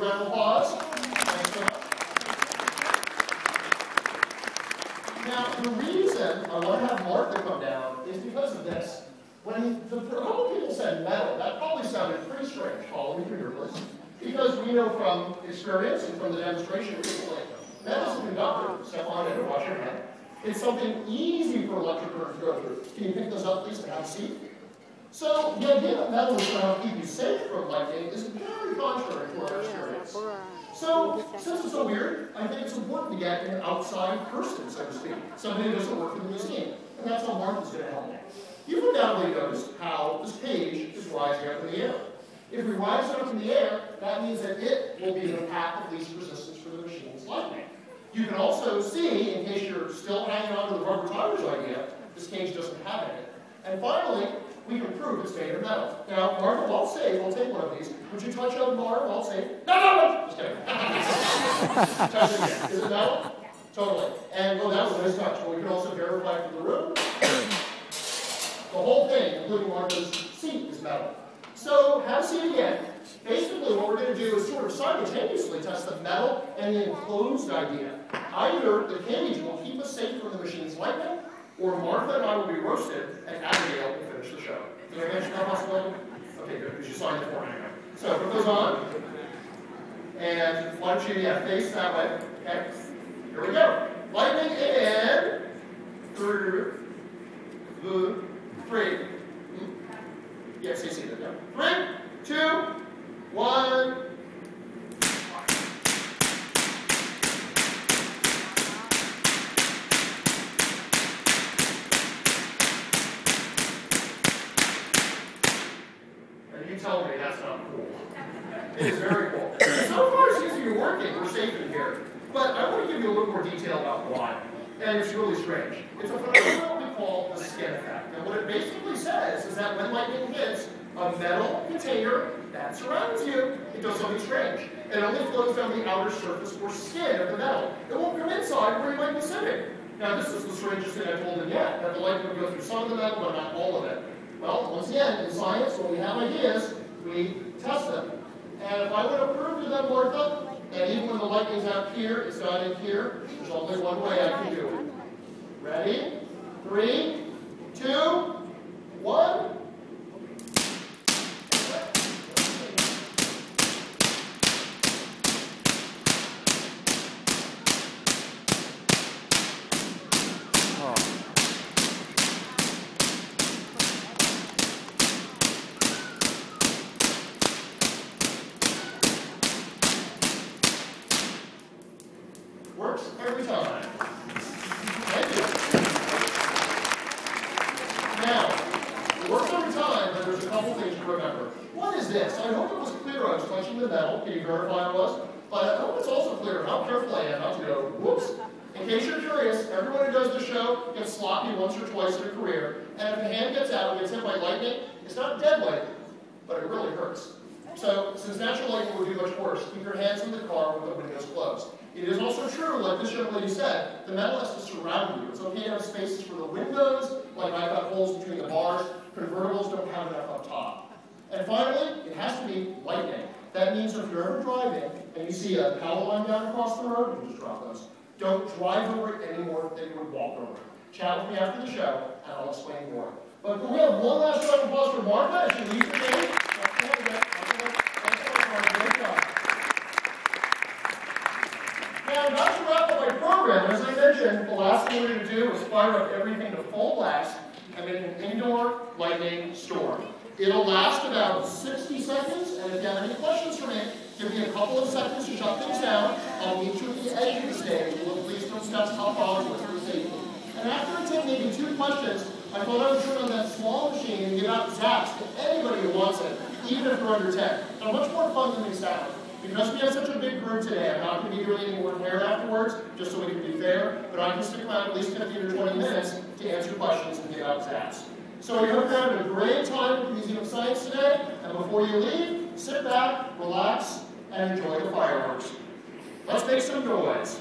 round of applause. Thanks so much. Now, the reason I want to have Martha come down is because of this. When a couple people said metal, that probably sounded pretty strange. Follow me through here, please. Because we know from experience and from the demonstration recently, metal's a conductor. Step on it and wash your hand. It's something easy for electric current to go through. Can you pick those up, please, and have a seat? So the idea that metal is going to keep you safe from lightning is very contrary to our experience. So since it's so weird, I think it's important to get an outside person, so to speak, somebody who doesn't work in the museum. And that's how Martha's going to help me. You've undoubtedly noticed how this cage is rising up in the air. If we rise it up in the air, that means that it will be the path of least resistance for the machine's lightning. You can also see, in case you're still hanging on to the rubber tires idea, this cage doesn't have any. And finally, we can prove it's made of metal. Now, Martha, while safe, we'll take one of these. Would you touch it, Mara, while safe? No! Just kidding. Touch it again. Is it metal? Totally. And, well, that was a nice touch. Well, we can also verify for the room. The whole thing, including Martha's seat, is metal. So, have a seat again. Basically, what we're going to do is sort of simultaneously test the metal and the enclosed idea. Either the cage will keep us safe from the machine's lightning, or Martha and I will be roasted, and Abigail will finish the show. Did I mention that possibility? Okay, good, because you signed it for me. So, put those on. And why don't you face that way. Okay? Here we go. Lightning in. 3, 2, 3. Yes, you see that. Yeah. 3, 2, 1. And you tell me that's not cool. It is very cool. So far it seems to be working. We're safe in here. But I want to give you a little more detail about why. And it's really strange. It's a phenomenon we call the skin effect. And what it basically says is that when lightning hits a metal container that surrounds you, it does something strange. It only flows down the outer surface or skin of the metal. It won't come inside where you might be sitting. Now, this is the strangest thing I've told him yet, that the lightning would go through some of the metal, but not all of it. Well, once again, in science, when we have ideas, we test them. And if I were to prove to them, Martha, that even when the lightning's out here, it's not in here, there's only one way I can do it. Ready? 3, 2, 1. Works every time. Thank you. Now, it works every time, but there's a couple things to remember. One is this. I hope it was clear I was touching the metal. Can you verify it was? But I hope it's also clear how careful I am not to go, whoops. In case you're curious, everyone who does the show gets sloppy once or twice in a career, and if the hand gets out and gets hit by lightning, it's not dead lightning, but it really hurts. So, since natural lightning would do much worse, keep your hands in the car with the windows closed. It is also true, like this young lady said, the metal has to surround you. It's okay to have spaces for the windows, like I've got holes between the bars. Convertibles don't have enough up top. And finally, it has to be lightning. That means if you're ever driving and you see a power line down across the road, you can just drop those. Don't drive over it any more than you would walk over it. Chat with me after the show, and I'll explain more. But can we have one last round of applause for Martha as she leaves the game? Great job. Now, not to wrap up my program, as I mentioned, the last thing we're going to do is fire up everything to full blast and make an indoor lightning storm. It'll last about 60 seconds, and if you have any questions for me, give me a couple of seconds to shut things down. I'll meet you at the edge of the stage. We'll please discuss how far we're safety. And after I take maybe 2 questions, I thought I would turn on that small machine and give out zaps to anybody who wants it, even if they're under 10. They're much more fun than they sound. Because we have such a big group today, I'm not going to be doing any more hair afterwards, just so we can be fair, but I can stick around at least 15 or 20 minutes to answer questions and give out zaps. So we hope you're having a great time at the Museum of Science today, and before you leave, sit back, relax, and enjoy the fireworks. Let's make some noise.